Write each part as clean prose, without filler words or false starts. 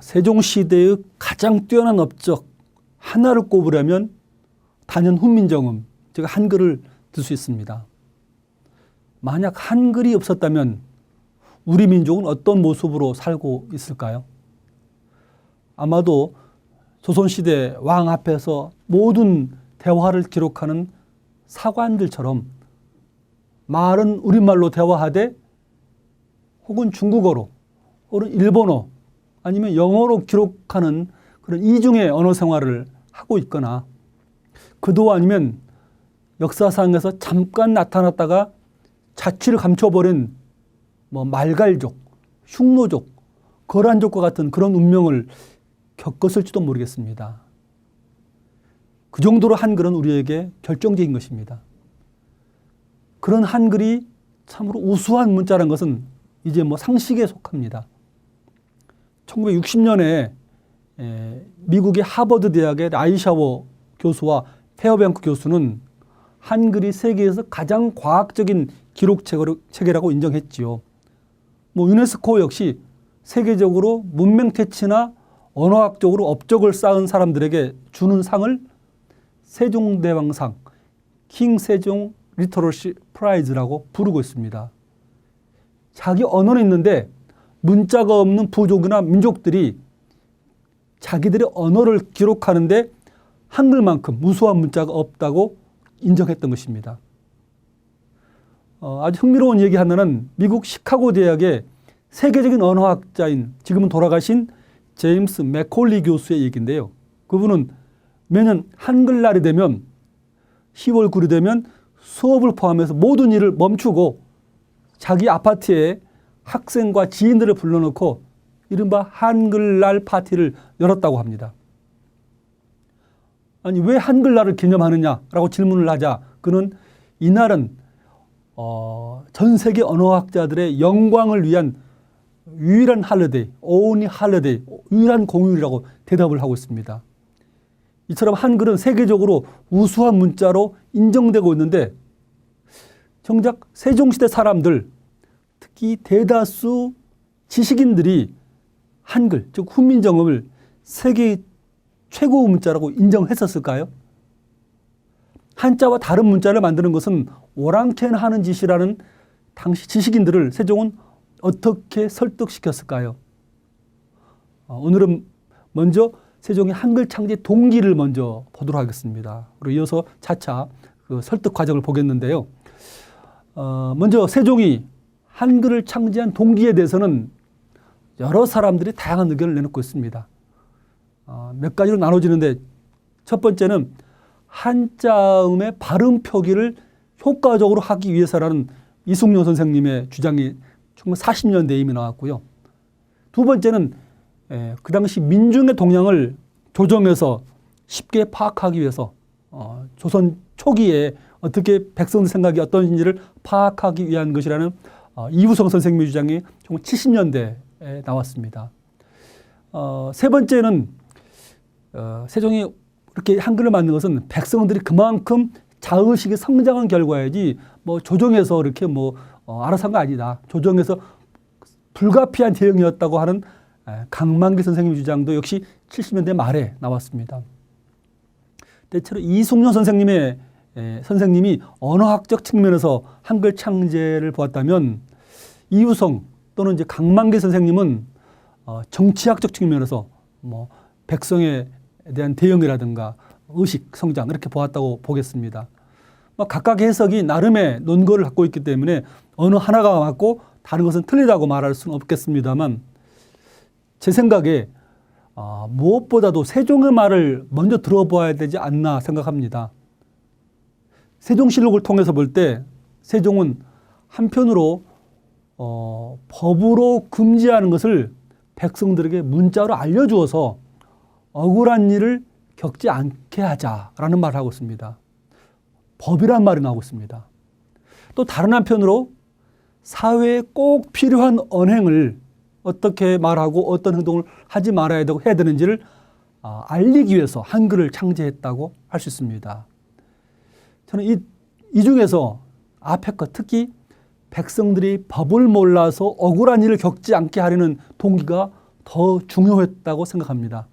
세종시대의 가장 뛰어난 업적 하나를 꼽으려면 단연 훈민정음, 즉 한글을 들 수 있습니다. 만약 한글이 없었다면 우리 민족은 어떤 모습으로 살고 있을까요? 아마도 조선시대 왕 앞에서 모든 대화를 기록하는 사관들처럼 말은 우리말로 대화하되 혹은 중국어로 혹은 일본어 아니면 영어로 기록하는 그런 이중의 언어 생활을 하고 있거나 그도 아니면 역사상에서 잠깐 나타났다가 자취를 감춰버린 말갈족, 흉노족, 거란족과 같은 그런 운명을 겪었을지도 모르겠습니다. 그 정도로 한글은 우리에게 결정적인 것입니다. 그런 한글이 참으로 우수한 문자라는 것은 이제 상식에 속합니다. 1960년에 미국의 하버드 대학의 라이샤워 교수와 페어뱅크 교수는 한글이 세계에서 가장 과학적인 기록 체계라고 인정했지요. 유네스코 역시 세계적으로 문맹태치나 언어학적으로 업적을 쌓은 사람들에게 주는 상을 세종대왕상, 킹 세종 리터러시 프라이즈라고 부르고 있습니다. 자기 언어는 있는데 문자가 없는 부족이나 민족들이 자기들의 언어를 기록하는데 한글만큼 우수한 문자가 없다고 인정했던 것입니다. 아주 흥미로운 얘기 하나는 미국 시카고 대학의 세계적인 언어학자인 지금은 돌아가신 제임스 맥콜리 교수의 얘기인데요. 그분은 매년 한글날이 되면 10월 9일이 되면 수업을 포함해서 모든 일을 멈추고 자기 아파트에 학생과 지인들을 불러놓고 이른바 한글날 파티를 열었다고 합니다. 아니 왜 한글날을 기념하느냐라고 질문을 하자 그는 이날은 전 세계 언어학자들의 영광을 위한 유일한 할리데이, only holiday, 유일한 공휴일이라고 대답을 하고 있습니다. 이처럼 한글은 세계적으로 우수한 문자로 인정되고 있는데 정작 세종시대 사람들, 특히 대다수 지식인들이 한글, 즉 훈민정음을 세계 최고 문자라고 인정했었을까요? 한자와 다른 문자를 만드는 것은 오랑캐나 하는 짓이라는 당시 지식인들을 세종은 어떻게 설득시켰을까요? 오늘은 먼저 세종의 한글 창제 동기를 먼저 보도록 하겠습니다. 그리고 이어서 차차 그 설득 과정을 보겠는데요. 먼저 세종이 한글을 창제한 동기에 대해서는 여러 사람들이 다양한 의견을 내놓고 있습니다. 몇 가지로 나눠지는데 첫 번째는 한자음의 발음 표기를 효과적으로 하기 위해서라는 이숙룡 선생님의 주장이 1940년대에 이미 나왔고요. 두 번째는 그 당시 민중의 동향을 조정해서 쉽게 파악하기 위해서 조선 초기에 어떻게 백성들 생각이 어떤지를 파악하기 위한 것이라는 이우성 선생님의 주장이 1970년대에 나왔습니다. 세 번째는 세종이 이렇게 한글을 만든 것은 백성들이 그만큼 자의식이 성장한 결과이지 조정해서 이렇게 알아서 한 거 아니다. 조정해서 불가피한 대응이었다고 하는 강만기 선생님의 주장도 역시 70년대 말에 나왔습니다. 대체로 이숙룡 선생님이 언어학적 측면에서 한글 창제를 보았다면 이우성 또는 이제 강만기 선생님은 정치학적 측면에서 백성에 대한 대응이라든가 의식, 성장 이렇게 보았다고 보겠습니다. 각각의 해석이 나름의 논거를 갖고 있기 때문에 어느 하나가 맞고 다른 것은 틀리다고 말할 수는 없겠습니다만 제 생각에 무엇보다도 세종의 말을 먼저 들어봐야 되지 않나 생각합니다. 세종실록을 통해서 볼 때 세종은 한편으로 법으로 금지하는 것을 백성들에게 문자로 알려주어서 억울한 일을 겪지 않게 하자라는 말을 하고 있습니다. 법이란 말이 나오고 있습니다. 또 다른 한편으로 사회에 꼭 필요한 언행을 어떻게 말하고 어떤 행동을 하지 말아야 되고 해야 되는지를 알리기 위해서 한글을 창제했다고 할 수 있습니다. 저는 이 중에서 앞에 것 특히 백성들이 법을 몰라서 억울한 일을 겪지 않게 하려는 동기가 더 중요했다고 생각합니다.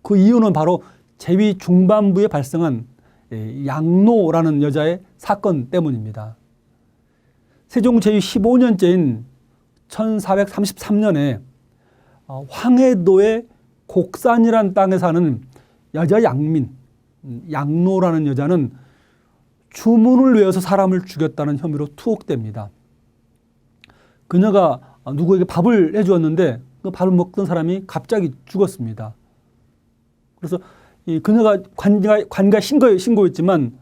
그 이유는 바로 재위 중반부에 발생한 양노라는 여자의 사건 때문입니다. 세종 제위 15년째인 1433년에 황해도의 곡산이라는 땅에 사는 여자 양민, 양노라는 여자는 주문을 외워서 사람을 죽였다는 혐의로 투옥됩니다. 그녀가 누구에게 밥을 해주었는데 그 밥을 먹던 사람이 갑자기 죽었습니다. 그래서 그녀가 관가 신고했지만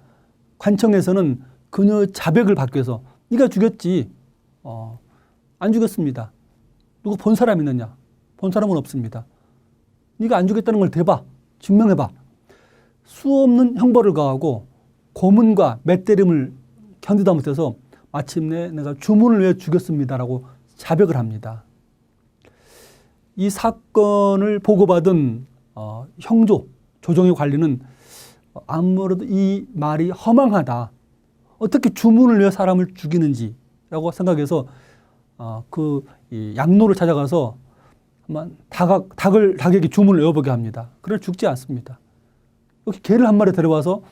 관청에서는 그녀의 자백을 받기 위해서 네가 죽였지. 안 죽였습니다. 누구 본 사람 있느냐? 본 사람은 없습니다. 네가 안 죽였다는 걸 대봐. 증명해봐. 수없는 형벌을 가하고 고문과 맷때림을 견디다 못해서 마침내 내가 주문을 위해 죽였습니다라고 자백을 합니다. 이 사건을 보고받은 형조, 조정의 관리는 아무래도 이 말이 허망하다. 어떻게 주문을 위해 사람을 죽이는지라고 생각해서 그 양노를 찾아가서 닭에게 주문을 외워보게 합니다. 그러나 죽지 않습니다. 여기 개를 한 마리 데려와서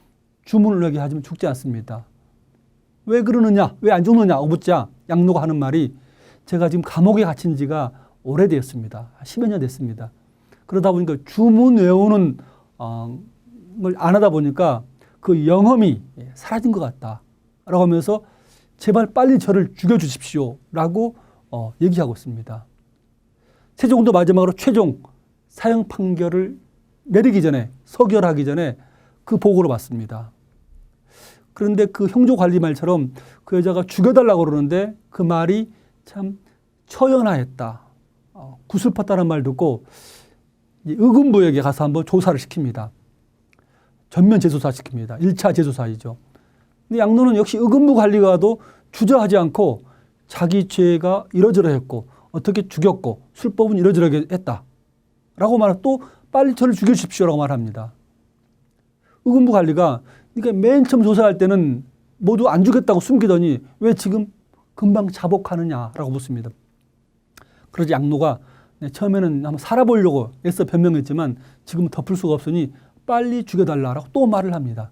주문을 외게 하지만 죽지 않습니다. 왜 그러느냐? 왜 안 죽느냐? 묻자 양노가 하는 말이 제가 지금 감옥에 갇힌 지가 오래되었습니다. 10여 년 됐습니다. 그러다 보니까 주문 외우는 걸 안 하다 보니까 그 영험이 사라진 것 같다. 라고 하면서 제발 빨리 저를 죽여주십시오. 라고 얘기하고 있습니다. 세종도 마지막으로 최종 사형 판결을 내리기 전에, 서결하기 전에 그 보고를 받습니다. 그런데 그 형조 관리 말처럼 그 여자가 죽여달라고 그러는데 그 말이 참 처연하였다. 구슬펐다는 말 듣고 의금부에게 가서 한번 조사를 시킵니다. 전면 재조사 시킵니다. 1차 재조사이죠. 근데 양노는 역시 의금부 관리가도 주저하지 않고 자기 죄가 이러저러했고 어떻게 죽였고 술법은 이러저러하게 했다. 라고 말하고 또 빨리 저를 죽여주십시오라고 말합니다. 의금부 관리가 그러니까 맨 처음 조사할 때는 모두 안 죽였다고 숨기더니 왜 지금 금방 자복하느냐라고 묻습니다. 그러자 양노가 처음에는 한번 살아보려고 애써 변명했지만 지금은 덮을 수가 없으니 빨리 죽여달라라고 또 말을 합니다.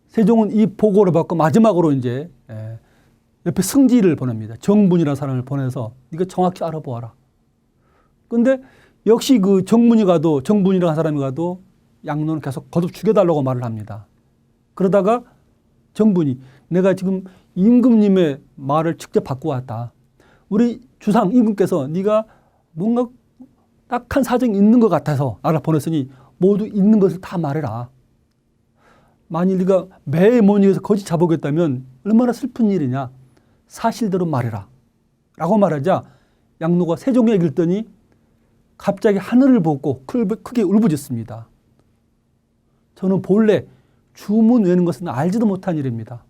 세종은 이 보고를 받고 마지막으로 이제 옆에 승지를 보냅니다. 정분이라는 사람을 보내서 네가 정확히 알아보아라. 그런데 역시 그 정분이라는 사람이 가도 양노는 계속 거듭 죽여달라고 말을 합니다. 그러다가 정분이 내가 지금 임금님의 말을 직접 받고 왔다. 우리 주상 임금께서 네가 뭔가 딱한 사정이 있는 것 같아서 알아보냈으니 모두 있는 것을 다 말해라. 만일 네가 매의 모니에서 거짓 자복했다면 얼마나 슬픈 일이냐. 사실대로 말해라. 라고 말하자 양노가 세종에게 읽더니 갑자기 하늘을 보고 크게 울부짖습니다. 저는 본래 주문 외는 것은 알지도 못한 일입니다.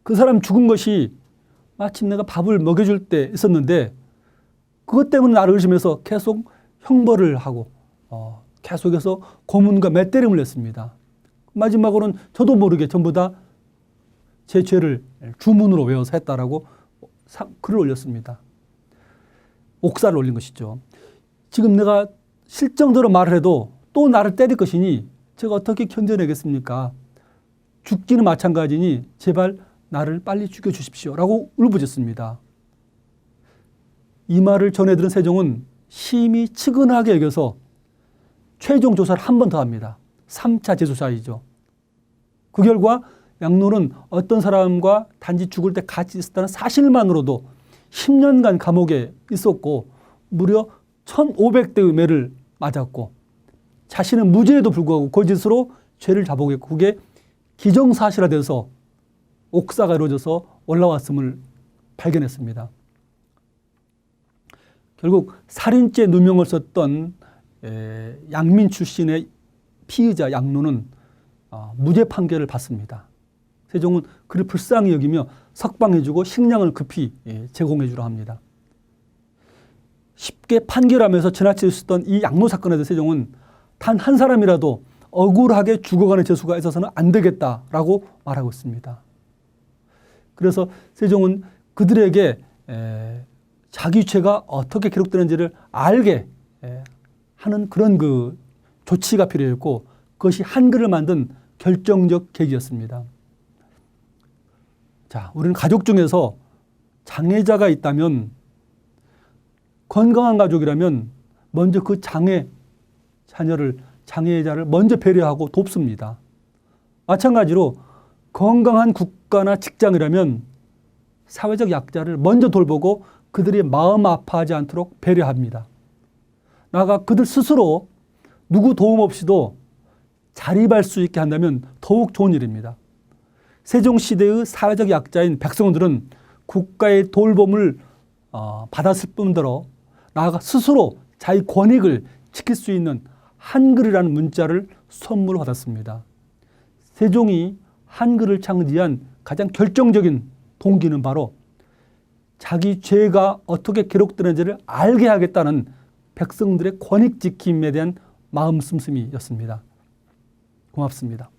그 사람 죽은 것이 마침 내가 밥을 먹여줄 때 있었는데 그것 때문에 나를 의심해서 계속 형벌을 하고 계속해서 고문과 맷때림을 했습니다. 마지막으로는 저도 모르게 전부 다 제 죄를 주문으로 외워서 했다라고 글을 올렸습니다. 옥사를 올린 것이죠. 지금 내가 실정대로 말을 해도 또 나를 때릴 것이니 제가 어떻게 견뎌내겠습니까? 죽기는 마찬가지니 제발 나를 빨리 죽여주십시오. 라고 울부짖습니다. 이 말을 전해들은 세종은 심히 측은하게 여겨서 최종 조사를 한 번 더 합니다. 3차 재조사이죠. 그 결과 양노는 어떤 사람과 단지 죽을 때 같이 있었다는 사실만으로도 10년간 감옥에 있었고 무려 1,500대의 매를 맞았고 자신은 무죄에도 불구하고 거짓으로 죄를 자복했고 그게 기정사실화돼서 옥사가 이루어져서 올라왔음을 발견했습니다. 결국 살인죄 누명을 썼던 양민 출신의 피의자 양노는 무죄 판결을 받습니다. 세종은 그를 불쌍히 여기며 석방해주고 식량을 급히 제공해주려 합니다. 쉽게 판결하면서 지나칠 수 있었던 이 양노 사건에 대해서 세종은 단 한 사람이라도 억울하게 죽어가는 재수가 있어서는 안 되겠다라고 말하고 있습니다. 그래서 세종은 그들에게 자기 죄가 어떻게 기록되는지를 알게 하는 그런 그 조치가 필요했고, 그것이 한글을 만든 결정적 계기였습니다. 자, 우리는 가족 중에서 장애자가 있다면, 건강한 가족이라면 먼저 그 장애자를 먼저 배려하고 돕습니다. 마찬가지로 건강한 국가나 직장이라면 사회적 약자를 먼저 돌보고 그들이 마음 아파하지 않도록 배려합니다. 나아가 그들 스스로 누구 도움 없이도 자립할 수 있게 한다면 더욱 좋은 일입니다. 세종시대의 사회적 약자인 백성들은 국가의 돌봄을 받았을 뿐더러 나아가 스스로 자기 권익을 지킬 수 있는 한글이라는 문자를 선물로 받았습니다. 세종이 한글을 창제한 가장 결정적인 동기는 바로 자기 죄가 어떻게 기록되는지를 알게 하겠다는 백성들의 권익 지킴에 대한 마음 씀씀이였습니다. 고맙습니다.